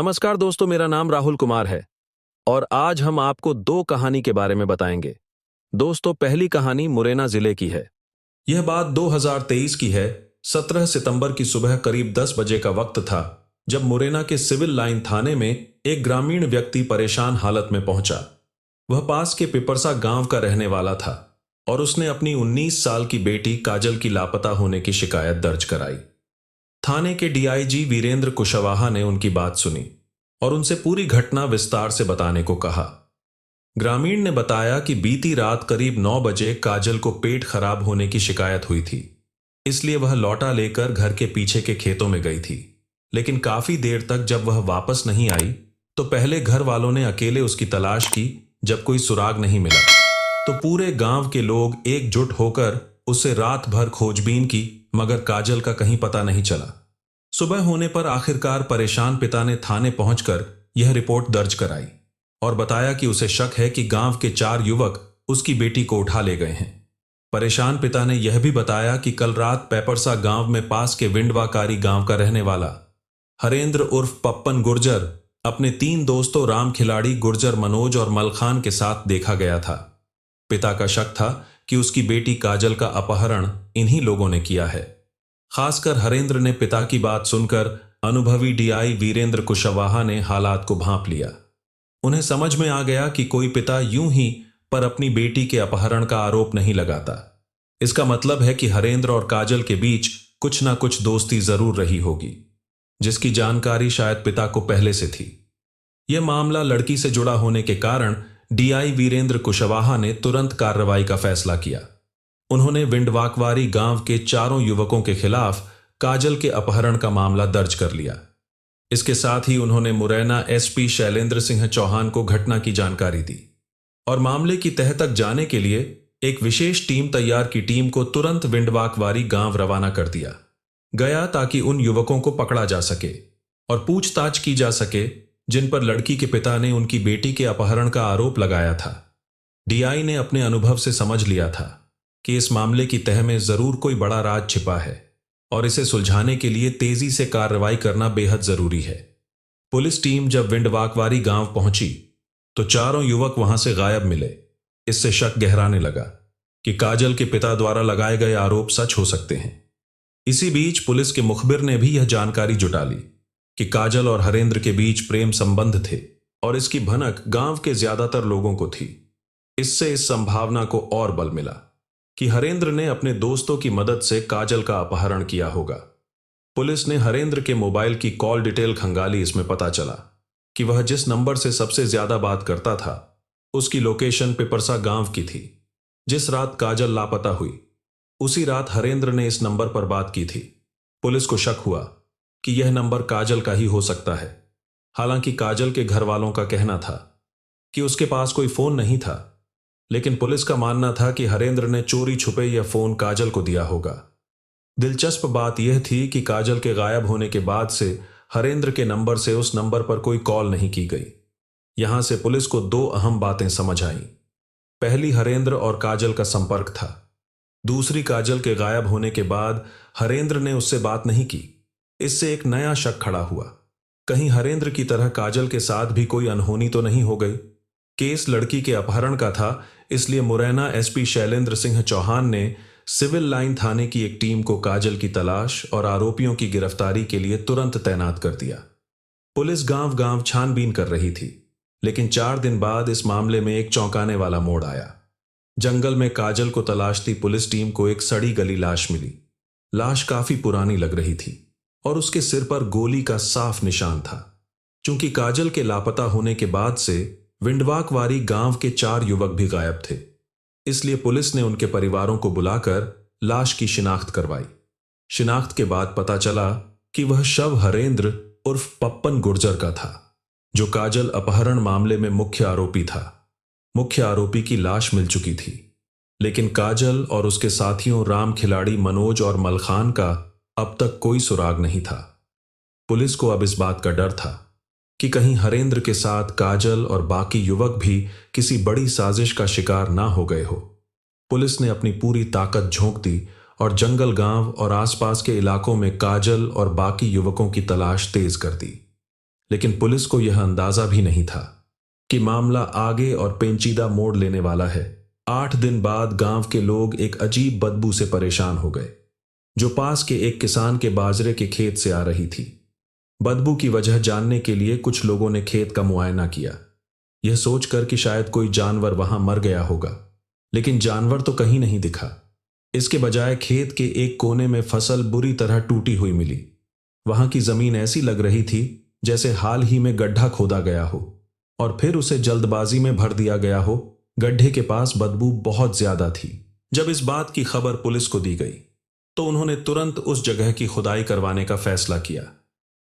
नमस्कार दोस्तों, मेरा नाम राहुल कुमार है और आज हम आपको दो कहानी के बारे में बताएंगे। दोस्तों, पहली कहानी मुरैना जिले की है। यह बात 2023 की है। 17 सितंबर की सुबह करीब 10 बजे का वक्त था जब मुरैना के सिविल लाइन थाने में एक ग्रामीण व्यक्ति परेशान हालत में पहुंचा। वह पास के पिपरसा गांव का रहने वाला था और उसने अपनी 19 साल की बेटी काजल की लापता होने की शिकायत दर्ज कराई। थाने के डीआईजी वीरेंद्र कुशवाहा ने उनकी बात सुनी और उनसे पूरी घटना विस्तार से बताने को कहा। ग्रामीण ने बताया कि बीती रात करीब 9 बजे काजल को पेट खराब होने की शिकायत हुई थी, इसलिए वह लौटा लेकर घर के पीछे के खेतों में गई थी। लेकिन काफी देर तक जब वह वापस नहीं आई तो पहले घर वालों ने अकेले उसकी तलाश की। जब कोई सुराग नहीं मिला तो पूरे गांव के लोग एकजुट होकर उसे रात भर खोजबीन की, मगर काजल का कहीं पता नहीं चला। सुबह होने पर आखिरकार परेशान पिता ने थाने पहुंचकर यह रिपोर्ट दर्ज कराई और बताया कि उसे शक है कि गांव के 4 युवक उसकी बेटी को उठा ले गए हैं। परेशान पिता ने यह भी बताया कि कल रात पेपरसा गांव में पास के विंडवाकारी गांव का रहने वाला हरेंद्र उर्फ पप्पन गुर्जर अपने 3 दोस्तों राम खिलाड़ी गुर्जर, मनोज और मलखान के साथ देखा गया था। पिता का शक था कि उसकी बेटी काजल का अपहरण इन्हीं लोगों ने किया है। खासकर हरेंद्र ने पिता की बात सुनकर अनुभवी डीआई वीरेंद्र कुशवाहा ने हालात को भांप लिया। उन्हें समझ में आ गया कि कोई पिता यूं ही पर अपनी बेटी के अपहरण का आरोप नहीं लगाता। इसका मतलब है कि हरेंद्र और काजल के बीच कुछ ना कुछ दोस्ती जरूर रही होगी, जिसकी जानकारी शायद पिता को पहले से थी। यह मामला लड़की से जुड़ा होने के कारण डीआई वीरेंद्र कुशवाहा ने तुरंत कार्रवाई का फैसला किया। उन्होंने विंडवाकवारी गांव के 4 युवकों के खिलाफ काजल के अपहरण का मामला दर्ज कर लिया। इसके साथ ही उन्होंने मुरैना एसपी शैलेंद्र सिंह चौहान को घटना की जानकारी दी और मामले की तह तक जाने के लिए एक विशेष टीम तैयार की। टीम को तुरंत विंडवाकवारी गांव रवाना कर दिया गया ताकि उन युवकों को पकड़ा जा सके और पूछताछ की जा सके जिन पर लड़की के पिता ने उनकी बेटी के अपहरण का आरोप लगाया था। डीआई ने अपने अनुभव से समझ लिया था कि इस मामले की तह में जरूर कोई बड़ा राज छिपा है और इसे सुलझाने के लिए तेजी से कार्रवाई करना बेहद जरूरी है। पुलिस टीम जब विंडवाकवारी गांव पहुंची तो 4 युवक वहां से गायब मिले। इससे शक गहराने लगा कि काजल के पिता द्वारा लगाए गए आरोप सच हो सकते हैं। इसी बीच पुलिस के मुखबिर ने भी यह जानकारी जुटा ली कि काजल और हरेंद्र के बीच प्रेम संबंध थे और इसकी भनक गांव के ज्यादातर लोगों को थी। इससे इस संभावना को और बल मिला कि हरेंद्र ने अपने दोस्तों की मदद से काजल का अपहरण किया होगा। पुलिस ने हरेंद्र के मोबाइल की कॉल डिटेल खंगाली। इसमें पता चला कि वह जिस नंबर से सबसे ज्यादा बात करता था उसकी लोकेशन पिपरसा गांव की थी। जिस रात काजल लापता हुई उसी रात हरेंद्र ने इस नंबर पर बात की थी। पुलिस को शक हुआ कि यह नंबर काजल का ही हो सकता है। हालांकि काजल के घर वालों का कहना था कि उसके पास कोई फोन नहीं था, लेकिन पुलिस का मानना था कि हरेंद्र ने चोरी छुपे यह फोन काजल को दिया होगा। दिलचस्प बात यह थी कि काजल के गायब होने के बाद से हरेंद्र के नंबर से उस नंबर पर कोई कॉल नहीं की गई। यहां से पुलिस को 2 अहम बातें समझ आईं। पहली, हरेंद्र और काजल का संपर्क था। दूसरी, काजल के गायब होने के बाद हरेंद्र ने उससे बात नहीं की। इससे एक नया शक खड़ा हुआ, कहीं हरेंद्र की तरह काजल के साथ भी कोई अनहोनी तो नहीं हो गई। केस लड़की के अपहरण का था, इसलिए मुरैना एसपी शैलेंद्र सिंह चौहान ने सिविल लाइन थाने की एक टीम को काजल की तलाश और आरोपियों की गिरफ्तारी के लिए तुरंत तैनात कर दिया। पुलिस गांव गांव छानबीन कर रही थी, लेकिन 4 दिन बाद इस मामले में एक चौंकाने वाला मोड़ आया। जंगल में काजल को तलाशती पुलिस टीम को एक सड़ी गली लाश मिली। लाश काफी पुरानी लग रही थी और उसके सिर पर गोली का साफ निशान था। चूंकि काजल के लापता होने के बाद से विंडवाकवारी गांव के 4 युवक भी गायब थे, इसलिए पुलिस ने उनके परिवारों को बुलाकर लाश की शिनाख्त करवाई। शिनाख्त के बाद पता चला कि वह शव हरेंद्र उर्फ पप्पन गुर्जर का था, जो काजल अपहरण मामले में मुख्य आरोपी था। मुख्य आरोपी की लाश मिल चुकी थी, लेकिन काजल और उसके साथियों राम खिलाड़ी, मनोज और मलखान का अब तक कोई सुराग नहीं था। पुलिस को अब इस बात का डर था कि कहीं हरेंद्र के साथ काजल और बाकी युवक भी किसी बड़ी साजिश का शिकार ना हो गए हो। पुलिस ने अपनी पूरी ताकत झोंक दी और जंगल, गांव और आसपास के इलाकों में काजल और बाकी युवकों की तलाश तेज कर दी। लेकिन पुलिस को यह अंदाजा भी नहीं था कि मामला आगे और पेंचीदा मोड़ लेने वाला है। 8 दिन बाद गांव के लोग एक अजीब बदबू से परेशान हो गए, जो पास के एक किसान के बाजरे के खेत से आ रही थी। बदबू की वजह जानने के लिए कुछ लोगों ने खेत का मुआयना किया, यह सोचकर कि शायद कोई जानवर वहां मर गया होगा, लेकिन जानवर तो कहीं नहीं दिखा। इसके बजाय खेत के एक कोने में फसल बुरी तरह टूटी हुई मिली। वहां की जमीन ऐसी लग रही थी जैसे हाल ही में गड्ढा खोदा गया हो और फिर उसे जल्दबाजी में भर दिया गया हो। गड्ढे के पास बदबू बहुत ज्यादा थी। जब इस बात की खबर पुलिस को दी गई तो उन्होंने तुरंत उस जगह की खुदाई करवाने का फैसला किया।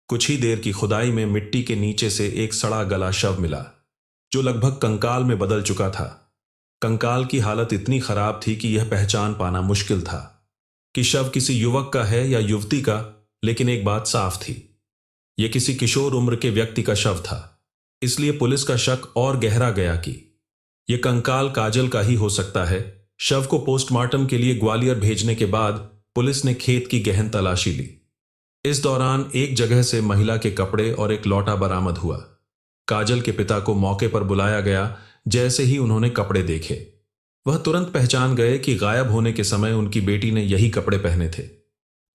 कुछ ही देर की खुदाई में मिट्टी के नीचे से एक सड़ा गला शव मिला, जो लगभग कंकाल में बदल चुका था। कंकाल की हालत इतनी खराब थी कि यह पहचान पाना मुश्किल था कि शव किसी युवक का है या युवती का, लेकिन एक बात साफ थी, यह किसी किशोर उम्र के व्यक्ति का शव था। इसलिए पुलिस का शक और गहरा गया कि यह कंकाल काजल का ही हो सकता है। शव को पोस्टमार्टम के लिए ग्वालियर भेजने के बाद पुलिस ने खेत की गहन तलाशी ली। इस दौरान एक जगह से महिला के कपड़े और एक लौटा बरामद हुआ। काजल के पिता को मौके पर बुलाया गया। जैसे ही उन्होंने कपड़े देखे, वह तुरंत पहचान गए कि गायब होने के समय उनकी बेटी ने यही कपड़े पहने थे।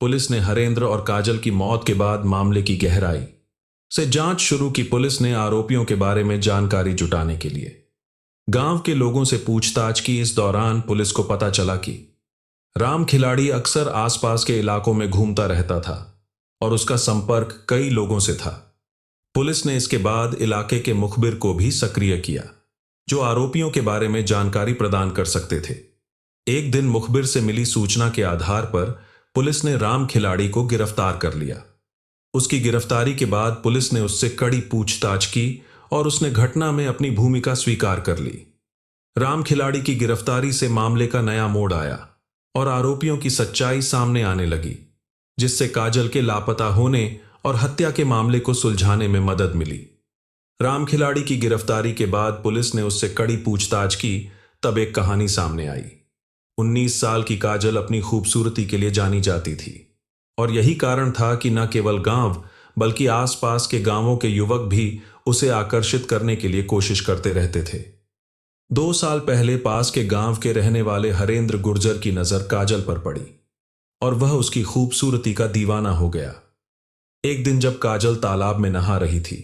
पुलिस ने हरेंद्र और काजल की मौत के बाद मामले की गहराई से जांच शुरू की। पुलिस ने आरोपियों के बारे में जानकारी जुटाने के लिए गांव के लोगों से पूछताछ की। इस दौरान पुलिस को पता चला कि राम खिलाड़ी अक्सर आसपास के इलाकों में घूमता रहता था और उसका संपर्क कई लोगों से था। पुलिस ने इसके बाद इलाके के मुखबिर को भी सक्रिय किया, जो आरोपियों के बारे में जानकारी प्रदान कर सकते थे। एक दिन मुखबिर से मिली सूचना के आधार पर पुलिस ने राम खिलाड़ी को गिरफ्तार कर लिया। उसकी गिरफ्तारी के बाद पुलिस ने उससे कड़ी पूछताछ की और उसने घटना में अपनी भूमिका स्वीकार कर ली। राम खिलाड़ी की गिरफ्तारी से मामले का नया मोड़ आया और आरोपियों की सच्चाई सामने आने लगी, जिससे काजल के लापता होने और हत्या के मामले को सुलझाने में मदद मिली। राम खिलाड़ी की गिरफ्तारी के बाद पुलिस ने उससे कड़ी पूछताछ की, तब एक कहानी सामने आई। 19 साल की काजल अपनी खूबसूरती के लिए जानी जाती थी और यही कारण था कि न केवल गांव बल्कि आसपास के गांवों के युवक भी उसे आकर्षित करने के लिए कोशिश करते रहते थे। 2 साल पहले पास के गांव के रहने वाले हरेंद्र गुर्जर की नजर काजल पर पड़ी और वह उसकी खूबसूरती का दीवाना हो गया। एक दिन जब काजल तालाब में नहा रही थी,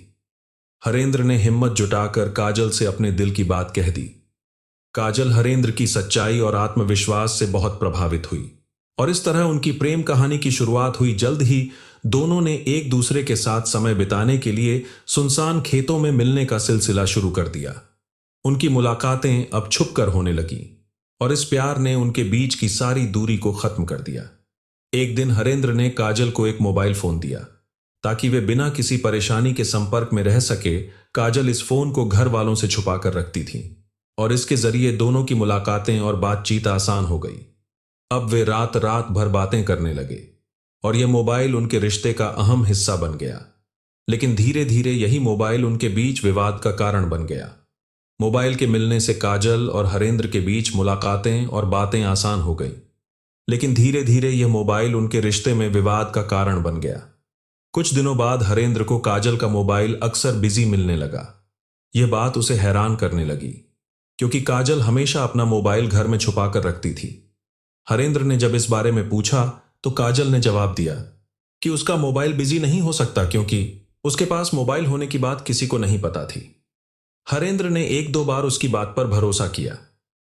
हरेंद्र ने हिम्मत जुटाकर काजल से अपने दिल की बात कह दी। काजल हरेंद्र की सच्चाई और आत्मविश्वास से बहुत प्रभावित हुई और इस तरह उनकी प्रेम कहानी की शुरुआत हुई। जल्द ही दोनों ने एक दूसरे के साथ समय बिताने के लिए सुनसान खेतों में मिलने का सिलसिला शुरू कर दिया। उनकी मुलाकातें अब छुपकर होने लगीं और इस प्यार ने उनके बीच की सारी दूरी को खत्म कर दिया। एक दिन हरेंद्र ने काजल को एक मोबाइल फोन दिया ताकि वे बिना किसी परेशानी के संपर्क में रह सके। काजल इस फोन को घर वालों से छुपा कर रखती थी और इसके जरिए दोनों की मुलाकातें और बातचीत आसान हो गई। अब वे रात रात भर बातें करने लगे और यह मोबाइल उनके रिश्ते का अहम हिस्सा बन गया। लेकिन धीरे धीरे यही मोबाइल उनके बीच विवाद का कारण बन गया। मोबाइल के मिलने से काजल और हरेंद्र के बीच मुलाकातें और बातें आसान हो गई, लेकिन धीरे धीरे यह मोबाइल उनके रिश्ते में विवाद का कारण बन गया। कुछ दिनों बाद हरेंद्र को काजल का मोबाइल अक्सर बिजी मिलने लगा। यह बात उसे हैरान करने लगी, क्योंकि काजल हमेशा अपना मोबाइल घर में छुपा कर रखती थी। हरेंद्र ने जब इस बारे में पूछा तो काजल ने जवाब दिया कि उसका मोबाइल बिजी नहीं हो सकता, क्योंकि उसके पास मोबाइल होने की बात किसी को नहीं पता थी। हरेंद्र ने 1-2 बार उसकी बात पर भरोसा किया,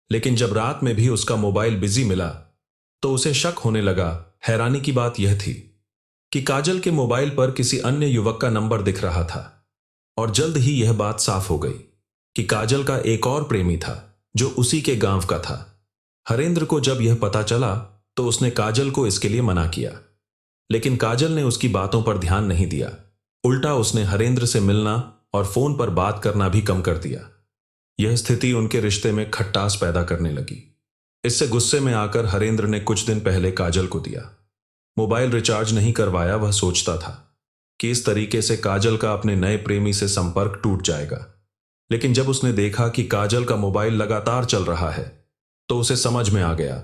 लेकिन जब रात में भी उसका मोबाइल बिजी मिला तो उसे शक होने लगा। हैरानी की बात यह थी कि काजल के मोबाइल पर किसी अन्य युवक का नंबर दिख रहा था और जल्द ही यह बात साफ हो गई कि काजल का एक और प्रेमी था जो उसी के गांव का था। हरेंद्र को जब यह पता चला तो उसने काजल को इसके लिए मना किया, लेकिन काजल ने उसकी बातों पर ध्यान नहीं दिया। उल्टा उसने हरेंद्र से मिलना और फोन पर बात करना भी कम कर दिया। यह स्थिति उनके रिश्ते में खटास पैदा करने लगी। इससे गुस्से में आकर हरेंद्र ने कुछ दिन पहले काजल को दिया। मोबाइल रिचार्ज नहीं करवाया। वह सोचता था कि इस तरीके से काजल का अपने नए प्रेमी से संपर्क टूट जाएगा, लेकिन जब उसने देखा कि काजल का मोबाइल लगातार चल रहा है तो उसे समझ में आ गया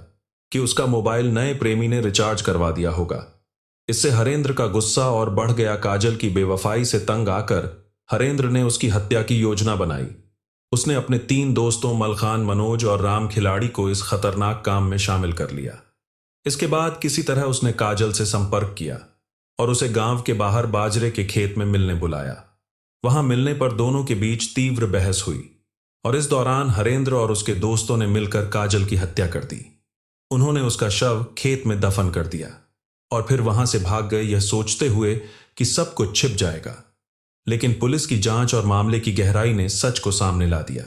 कि उसका मोबाइल नए प्रेमी ने रिचार्ज करवा दिया होगा। इससे हरेंद्र का गुस्सा और बढ़ गया। काजल की बेवफाई से तंग आकर हरेंद्र ने उसकी हत्या की योजना बनाई। उसने अपने 3 दोस्तों मलखान, मनोज और राम खिलाड़ी को इस खतरनाक काम में शामिल कर लिया। इसके बाद किसी तरह उसने काजल से संपर्क किया और उसे गांव के बाहर बाजरे के खेत में मिलने बुलाया। वहां मिलने पर दोनों के बीच तीव्र बहस हुई और इस दौरान हरेंद्र और उसके दोस्तों ने मिलकर काजल की हत्या कर दी। उन्होंने उसका शव खेत में दफन कर दिया और फिर वहां से भाग गए, यह सोचते हुए कि सब कुछ छिप जाएगा। लेकिन पुलिस की जांच और मामले की गहराई ने सच को सामने ला दिया।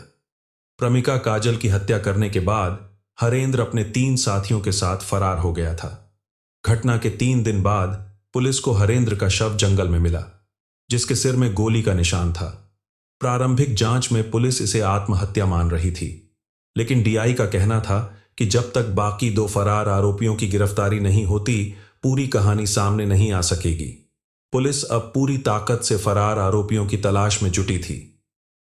प्रमिका काजल की हत्या करने के बाद हरेंद्र अपने 3 साथियों के साथ फरार हो गया था। घटना के 3 दिन बाद पुलिस को हरेंद्र का शव जंगल में मिला, जिसके सिर में गोली का निशान था। प्रारंभिक जांच में पुलिस इसे आत्महत्या मान रही थी, लेकिन डीआई का कहना था कि जब तक बाकी 2 फरार आरोपियों की गिरफ्तारी नहीं होती, पूरी कहानी सामने नहीं आ सकेगी। पुलिस अब पूरी ताकत से फरार आरोपियों की तलाश में जुटी थी,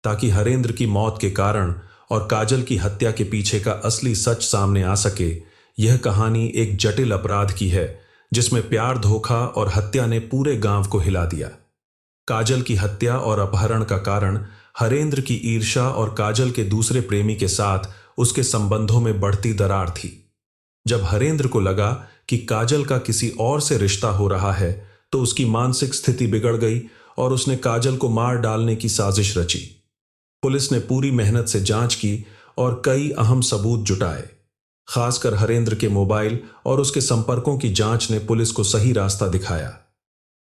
ताकि हरेंद्र की मौत के कारण और काजल की हत्या के पीछे का असली सच सामने आ सके। यह कहानी एक जटिल अपराध की है, जिसमें प्यार, धोखा और हत्या ने पूरे गांव को हिला दिया। काजल की हत्या और अपहरण का कारण हरेंद्र की ईर्ष्या और काजल के दूसरे प्रेमी के साथ उसके संबंधों में बढ़ती दरार थी। जब हरेंद्र को लगा कि काजल का किसी और से रिश्ता हो रहा है, तो उसकी मानसिक स्थिति बिगड़ गई और उसने काजल को मार डालने की साजिश रची। पुलिस ने पूरी मेहनत से जांच की और कई अहम सबूत जुटाए। खासकर हरेंद्र के मोबाइल और उसके संपर्कों की जांच ने पुलिस को सही रास्ता दिखाया।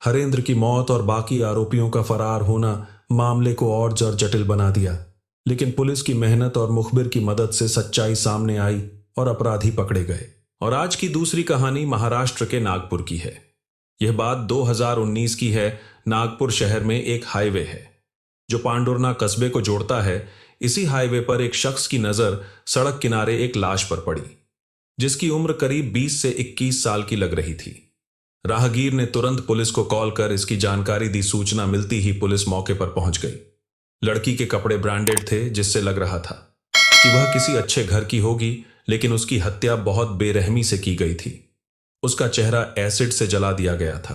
हरेंद्र की मौत और बाकी आरोपियों का फरार होना मामले को और जटिल बना दिया, लेकिन पुलिस की मेहनत और मुखबिर की मदद से सच्चाई सामने आई और अपराधी पकड़े गए। और आज की दूसरी कहानी महाराष्ट्र के नागपुर की है। यह बात 2019 की है। नागपुर शहर में एक हाईवे है जो पांडुरना कस्बे को जोड़ता है। इसी हाईवे पर एक शख्स की नजर सड़क किनारे एक लाश पर पड़ी, जिसकी उम्र करीब 20 से 21 साल की लग रही थी। राहगीर ने तुरंत पुलिस को कॉल कर इसकी जानकारी दी। सूचना मिलती ही पुलिस मौके पर पहुंच गई। लड़की के कपड़े ब्रांडेड थे, जिससे लग रहा था कि वह किसी अच्छे घर की होगी, लेकिन उसकी हत्या बहुत बेरहमी से की गई थी। उसका चेहरा एसिड से जला दिया गया था,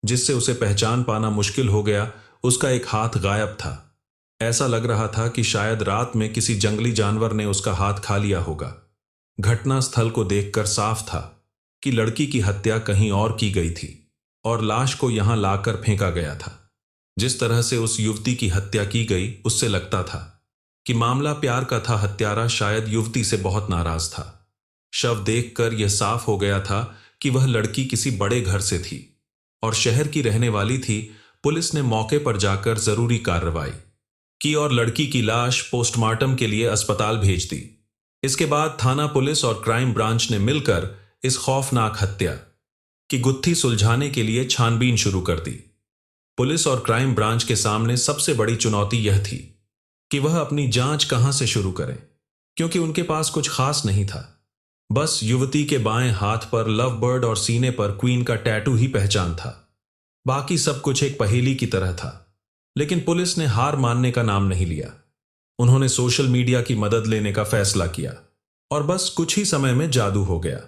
जिससे उसे पहचान पाना मुश्किल हो गया। उसका एक हाथ गायब था। ऐसा लग रहा था कि शायद रात में किसी जंगली जानवर ने उसका हाथ खा लिया होगा। घटना स्थल को देखकर साफ था कि लड़की की हत्या कहीं और की गई थी और लाश को यहां लाकर फेंका गया था। जिस तरह से उस युवती की हत्या की गई, उससे लगता था कि मामला प्यार का था। हत्यारा शायद युवती से बहुत नाराज था। शव देखकर यह साफ हो गया था कि वह लड़की किसी बड़े घर से थी और शहर की रहने वाली थी। पुलिस ने मौके पर जाकर जरूरी कार्रवाई की और लड़की की लाश पोस्टमार्टम के लिए अस्पताल भेज दी। इसके बाद थाना पुलिस और क्राइम ब्रांच ने मिलकर इस खौफनाक हत्या की गुत्थी सुलझाने के लिए छानबीन शुरू कर दी। पुलिस और क्राइम ब्रांच के सामने सबसे बड़ी चुनौती यह थी कि वह अपनी जांच कहां से शुरू करें, क्योंकि उनके पास कुछ खास नहीं था। बस युवती के बाएं हाथ पर लव बर्ड और सीने पर क्वीन का टैटू ही पहचान था। बाकी सब कुछ एक पहेली की तरह था। लेकिन पुलिस ने हार मानने का नाम नहीं लिया। उन्होंने सोशल मीडिया की मदद लेने का फैसला किया और बस कुछ ही समय में जादू हो गया।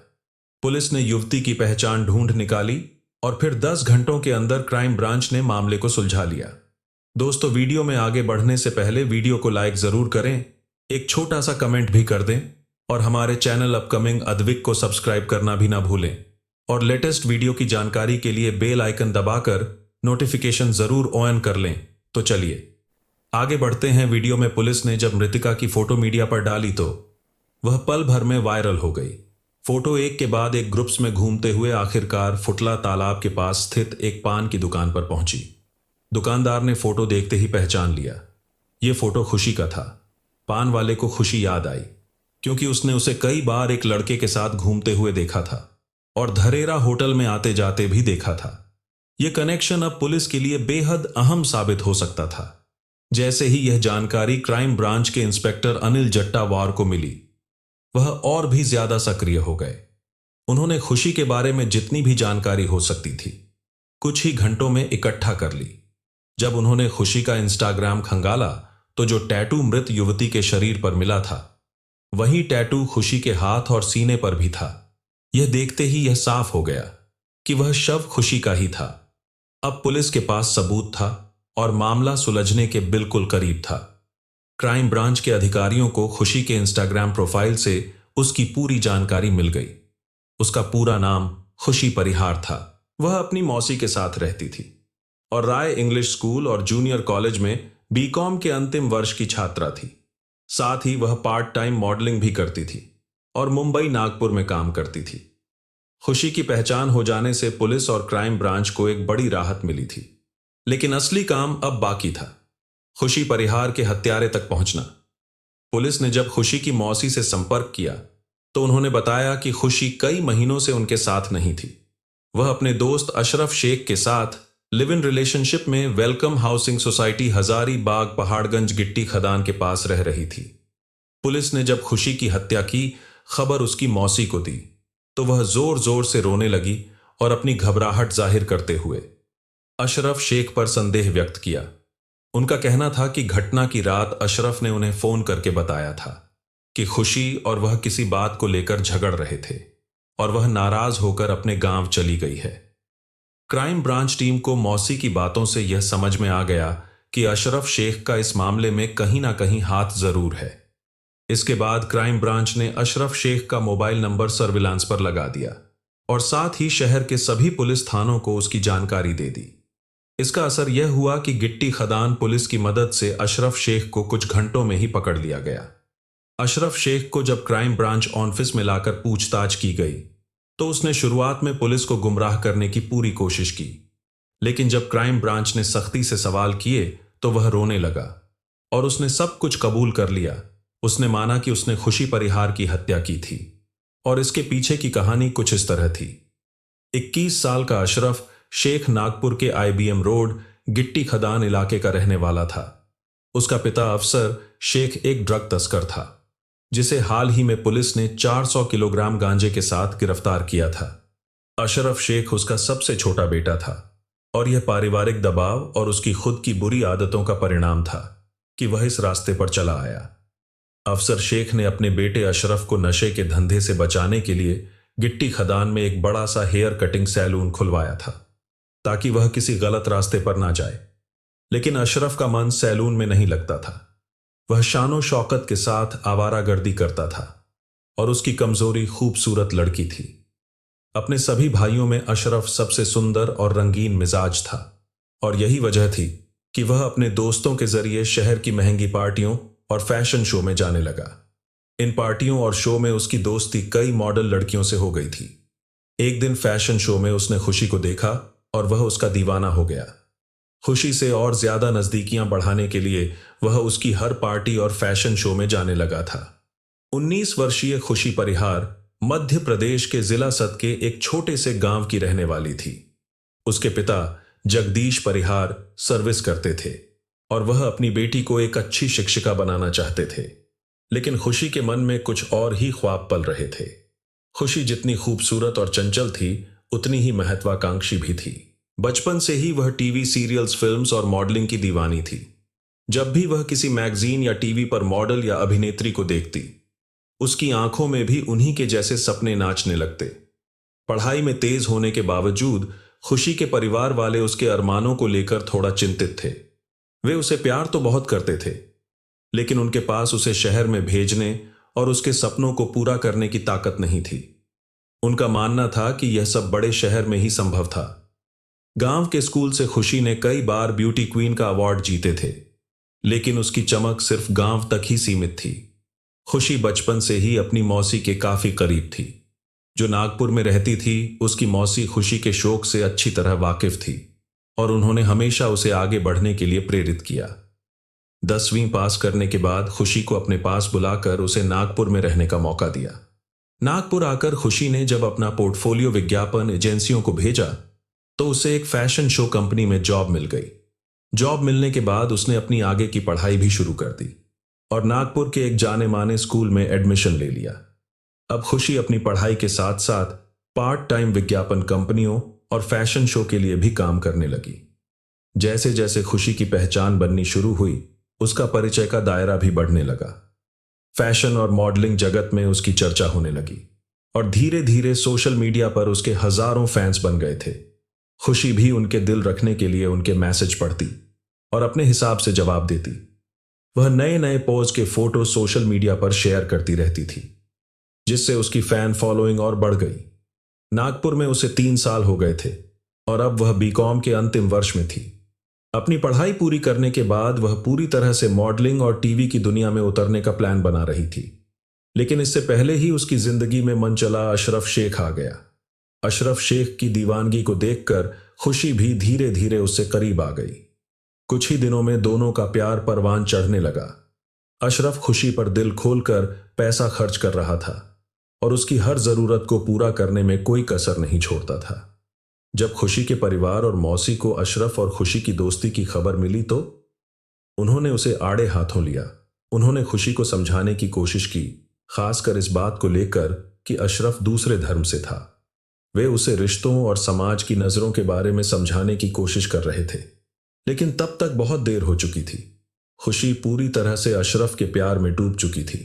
पुलिस ने युवती की पहचान ढूंढ निकाली और फिर 10 घंटों के अंदर क्राइम ब्रांच ने मामले को सुलझा लिया। दोस्तों, वीडियो में आगे बढ़ने से पहले वीडियो को लाइक जरूर करें, एक छोटा सा कमेंट भी कर दें और हमारे चैनल अपकमिंग अद्विक को सब्सक्राइब करना भी ना भूलें। और लेटेस्ट वीडियो की जानकारी के लिए बेल आइकन दबाकर नोटिफिकेशन जरूर ऑन कर लें। तो चलिए आगे बढ़ते हैं। वीडियो में पुलिस ने जब मृतिका की फोटो मीडिया पर डाली तो वह पल भर में वायरल हो गई। फोटो एक के बाद एक ग्रुप्स में घूमते हुए आखिरकार फुटला तालाब के पास स्थित एक पान की दुकान पर पहुंची। दुकानदार ने फोटो देखते ही पहचान लिया। यह फोटो खुशी का था। पान वाले को खुशी याद आई, क्योंकि उसने उसे कई बार एक लड़के के साथ घूमते हुए देखा था और धरेरा होटल में आते जाते भी देखा था। यह कनेक्शन अब पुलिस के लिए बेहद अहम साबित हो सकता था। जैसे ही यह जानकारी क्राइम ब्रांच के इंस्पेक्टर अनिल जट्टावार को मिली, वह और भी ज्यादा सक्रिय हो गए। उन्होंने खुशी के बारे में जितनी भी जानकारी हो सकती थी कुछ ही घंटों में इकट्ठा कर ली। जब उन्होंने खुशी का इंस्टाग्राम खंगाला तो जो टैटू मृत युवती के शरीर पर मिला था, वही टैटू खुशी के हाथ और सीने पर भी था। यह देखते ही यह साफ हो गया कि वह शव खुशी का ही था। अब पुलिस के पास सबूत था और मामला सुलझने के बिल्कुल करीब था। क्राइम ब्रांच के अधिकारियों को खुशी के इंस्टाग्राम प्रोफाइल से उसकी पूरी जानकारी मिल गई। उसका पूरा नाम खुशी परिहार था। वह अपनी मौसी के साथ रहती थी और राय इंग्लिश स्कूल और जूनियर कॉलेज में बीकॉम के अंतिम वर्ष की छात्रा थी। साथ ही वह पार्ट टाइम मॉडलिंग भी करती थी और मुंबई नागपुर में काम करती थी। खुशी की पहचान हो जाने से पुलिस और क्राइम ब्रांच को एक बड़ी राहत मिली थी, लेकिन असली काम अब बाकी था, खुशी परिहार के हत्यारे तक पहुंचना। पुलिस ने जब खुशी की मौसी से संपर्क किया तो उन्होंने बताया कि खुशी कई महीनों से उनके साथ नहीं थी। वह अपने दोस्त अशरफ शेख के साथ लिव इन रिलेशनशिप में welcome housing society Hazaribagh Paharganj गिट्टी खदान के पास रह रही थी। पुलिस ने जब खुशी की हत्या की खबर उसकी मौसी को दी तो वह जोर जोर से रोने लगी और अपनी घबराहट जाहिर करते हुए अशरफ शेख पर संदेह व्यक्त किया। उनका कहना था कि घटना की रात अशरफ ने उन्हें फोन करके बताया था कि खुशी और वह किसी बात को लेकर झगड़ रहे थे और वह नाराज होकर अपने गांव चली गई है। क्राइम ब्रांच टीम को मौसी की बातों से यह समझ में आ गया कि अशरफ शेख का इस मामले में कहीं ना कहीं हाथ जरूर है। इसके बाद क्राइम ब्रांच ने अशरफ शेख का मोबाइल नंबर सर्विलांस पर लगा दिया और साथ ही शहर के सभी पुलिस थानों को उसकी जानकारी दे दी। इसका असर यह हुआ कि गिट्टी खदान पुलिस की मदद से अशरफ शेख को कुछ घंटों में ही पकड़ लिया गया। अशरफ शेख को जब क्राइम ब्रांच ऑफिस में लाकर पूछताछ की गई तो उसने शुरुआत में पुलिस को गुमराह करने की पूरी कोशिश की, लेकिन जब क्राइम ब्रांच ने सख्ती से सवाल किए तो वह रोने लगा और उसने सब कुछ कबूल कर लिया। उसने माना कि उसने खुशी परिहार की हत्या की थी और इसके पीछे की कहानी कुछ इस तरह थी। 21 साल का अशरफ शेख नागपुर के IBM रोड गिट्टी खदान इलाके का रहने वाला था। उसका पिता अफसर शेख एक ड्रग तस्कर था जिसे हाल ही में पुलिस ने 400 किलोग्राम गांजे के साथ गिरफ्तार किया था। अशरफ शेख उसका सबसे छोटा बेटा था और यह पारिवारिक दबाव और उसकी खुद की बुरी आदतों का परिणाम था कि वह इस रास्ते पर चला आया। अफसर शेख ने अपने बेटे अशरफ को नशे के धंधे से बचाने के लिए गिट्टी खदान में एक बड़ा सा हेयर कटिंग सैलून खुलवाया था ताकि वह किसी गलत रास्ते पर ना जाए। लेकिन अशरफ का मन सैलून में नहीं लगता था। वह शानो शौकत के साथ आवारागर्दी करता था और उसकी कमजोरी खूबसूरत लड़की थी। अपने सभी भाइयों में अशरफ सबसे सुंदर और रंगीन मिजाज था और यही वजह थी कि वह अपने दोस्तों के जरिए शहर की महंगी पार्टियों और फैशन शो में जाने लगा। इन पार्टियों और शो में उसकी दोस्ती कई मॉडल लड़कियों से हो गई थी। एक दिन फैशन शो में उसने खुशी को देखा और वह उसका दीवाना हो गया। खुशी से और ज्यादा नजदीकियां बढ़ाने के लिए वह उसकी हर पार्टी और फैशन शो में जाने लगा था। 19 वर्षीय खुशी परिहार मध्य प्रदेश के जिला सत के एक छोटे से गांव की रहने वाली थी। उसके पिता जगदीश परिहार सर्विस करते थे और वह अपनी बेटी को एक अच्छी शिक्षिका बनाना चाहते थे, लेकिन खुशी के मन में कुछ और ही ख्वाब पल रहे थे। खुशी जितनी खूबसूरत और चंचल थी उतनी ही महत्वाकांक्षी भी थी। बचपन से ही वह टीवी सीरियल्स, फिल्म्स और मॉडलिंग की दीवानी थी। जब भी वह किसी मैगजीन या टीवी पर मॉडल या अभिनेत्री को देखती, उसकी आंखों में भी उन्हीं के जैसे सपने नाचने लगते। पढ़ाई में तेज होने के बावजूद खुशी के परिवार वाले उसके अरमानों को लेकर थोड़ा चिंतित थे। वे उसे प्यार तो बहुत करते थे, लेकिन उनके पास उसे शहर में भेजने और उसके सपनों को पूरा करने की ताकत नहीं थी। उनका मानना था कि यह सब बड़े शहर में ही संभव था। गांव के स्कूल से खुशी ने कई बार ब्यूटी क्वीन का अवार्ड जीते थे, लेकिन उसकी चमक सिर्फ गांव तक ही सीमित थी। खुशी बचपन से ही अपनी मौसी के काफी करीब थी, जो नागपुर में रहती थी। उसकी मौसी खुशी के शौक से अच्छी तरह वाकिफ थी और उन्होंने हमेशा उसे आगे बढ़ने के लिए प्रेरित किया। 10वीं पास करने के बाद खुशी को अपने पास बुलाकर उसे नागपुर में रहने का मौका दिया। नागपुर आकर खुशी ने जब अपना पोर्टफोलियो विज्ञापन एजेंसियों को भेजा तो उसे एक फैशन शो कंपनी में जॉब मिल गई। जॉब मिलने के बाद उसने अपनी आगे की पढ़ाई भी शुरू कर दी और नागपुर के एक जाने माने स्कूल में एडमिशन ले लिया। अब खुशी अपनी पढ़ाई के साथ साथ पार्ट टाइम विज्ञापन कंपनियों और फैशन शो के लिए भी काम करने लगी। जैसे जैसे खुशी की पहचान बननी शुरू हुई, उसका परिचय का दायरा भी बढ़ने लगा। फैशन और मॉडलिंग जगत में उसकी चर्चा होने लगी और धीरे धीरे सोशल मीडिया पर उसके हजारों फैंस बन गए थे। खुशी भी उनके दिल रखने के लिए उनके मैसेज पढ़ती और अपने हिसाब से जवाब देती। वह नए नए पोज के फोटो सोशल मीडिया पर शेयर करती रहती थी, जिससे उसकी फैन फॉलोइंग और बढ़ गई। नागपुर में उसे 3 साल हो गए थे और अब वह बीकॉम के अंतिम वर्ष में थी। अपनी पढ़ाई पूरी करने के बाद वह पूरी तरह से मॉडलिंग और टीवी की दुनिया में उतरने का प्लान बना रही थी। लेकिन इससे पहले ही उसकी जिंदगी में मनचला अशरफ शेख आ गया। अशरफ शेख की दीवानगी को देखकर खुशी भी धीरे धीरे उससे करीब आ गई। कुछ ही दिनों में दोनों का प्यार परवान चढ़ने लगा। अशरफ खुशी पर दिल खोलकर पैसा खर्च कर रहा था और उसकी हर जरूरत को पूरा करने में कोई कसर नहीं छोड़ता था। जब खुशी के परिवार और मौसी को अशरफ और खुशी की दोस्ती की खबर मिली तो उन्होंने उसे आड़े हाथों लिया। उन्होंने खुशी को समझाने की कोशिश की, खासकर इस बात को लेकर कि अशरफ दूसरे धर्म से था। वे उसे रिश्तों और समाज की नजरों के बारे में समझाने की कोशिश कर रहे थे, लेकिन तब तक बहुत देर हो चुकी थी। खुशी पूरी तरह से अशरफ के प्यार में डूब चुकी थी।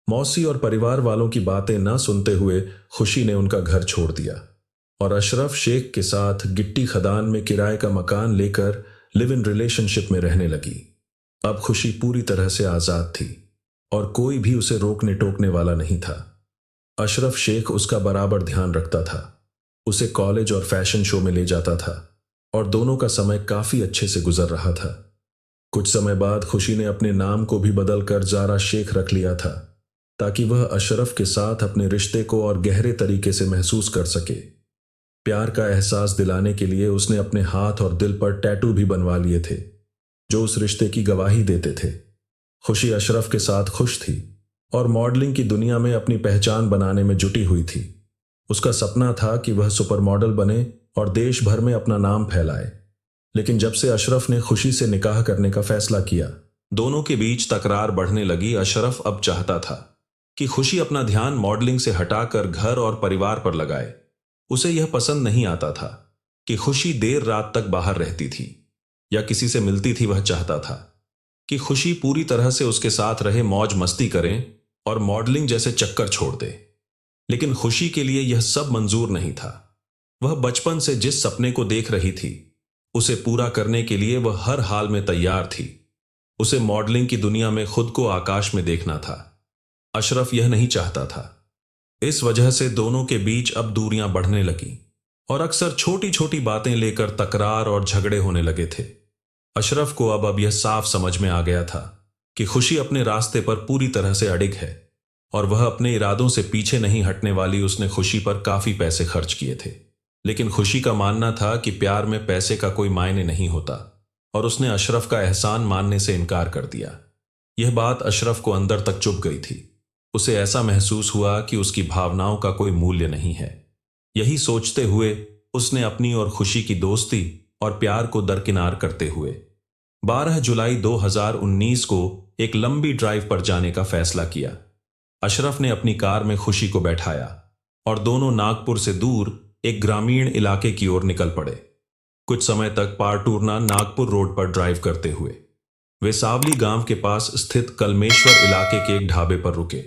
मौसी और परिवार वालों की बातें न सुनते हुए खुशी ने उनका घर छोड़ दिया और अशरफ शेख के साथ गिट्टी खदान में किराए का मकान लेकर लिव इन रिलेशनशिप में रहने लगी। अब खुशी पूरी तरह से आजाद थी और कोई भी उसे रोकने टोकने वाला नहीं था। अशरफ शेख उसका बराबर ध्यान रखता था, उसे कॉलेज और फैशन शो में ले जाता था और दोनों का समय काफी अच्छे से गुजर रहा था। कुछ समय बाद खुशी ने अपने नाम को भी बदलकर जारा शेख रख लिया था, ताकि वह अशरफ के साथ अपने रिश्ते को और गहरे तरीके से महसूस कर सके। प्यार का एहसास दिलाने के लिए उसने अपने हाथ और दिल पर टैटू भी बनवा लिए थे, जो उस रिश्ते की गवाही देते थे। खुशी अशरफ के साथ खुश थी और मॉडलिंग की दुनिया में अपनी पहचान बनाने में जुटी हुई थी। उसका सपना था कि वह सुपर मॉडल बने और देश भर में अपना नाम फैलाए। लेकिन जब से अशरफ ने खुशी से निकाह करने का फैसला किया, दोनों के बीच तकरार बढ़ने लगी। अशरफ अब चाहता था कि खुशी अपना ध्यान मॉडलिंग से हटाकर घर और परिवार पर लगाए। उसे यह पसंद नहीं आता था कि खुशी देर रात तक बाहर रहती थी या किसी से मिलती थी। वह चाहता था कि खुशी पूरी तरह से उसके साथ रहे, मौज मस्ती करें और मॉडलिंग जैसे चक्कर छोड़ दे। लेकिन खुशी के लिए यह सब मंजूर नहीं था। वह बचपन से जिस सपने को देख रही थी, उसे पूरा करने के लिए वह हर हाल में तैयार थी। उसे मॉडलिंग की दुनिया में खुद को आकाश में देखना था। अशरफ यह नहीं चाहता था। इस वजह से दोनों के बीच अब दूरियां बढ़ने लगी और अक्सर छोटी छोटी बातें लेकर तकरार और झगड़े होने लगे थे। अशरफ को अब यह साफ समझ में आ गया था कि खुशी अपने रास्ते पर पूरी तरह से अडिग है और वह अपने इरादों से पीछे नहीं हटने वाली। उसने खुशी पर काफी पैसे खर्च किए थे, लेकिन खुशी का मानना था कि प्यार में पैसे का कोई मायने नहीं होता और उसने अशरफ का एहसान मानने से इनकार कर दिया। यह बात अशरफ को अंदर तक चुभ गई थी। उसे ऐसा महसूस हुआ कि उसकी भावनाओं का कोई मूल्य नहीं है। यही सोचते हुए उसने अपनी और खुशी की दोस्ती और प्यार को दरकिनार करते हुए 12 जुलाई 2019 को एक लंबी ड्राइव पर जाने का फैसला किया। अशरफ ने अपनी कार में खुशी को बैठाया और दोनों नागपुर से दूर एक ग्रामीण इलाके की ओर निकल पड़े। कुछ समय तक पारटूरना नागपुर रोड पर ड्राइव करते हुए वे सावली गांव के पास स्थित कलमेश्वर इलाके के एक ढाबे पर रुके।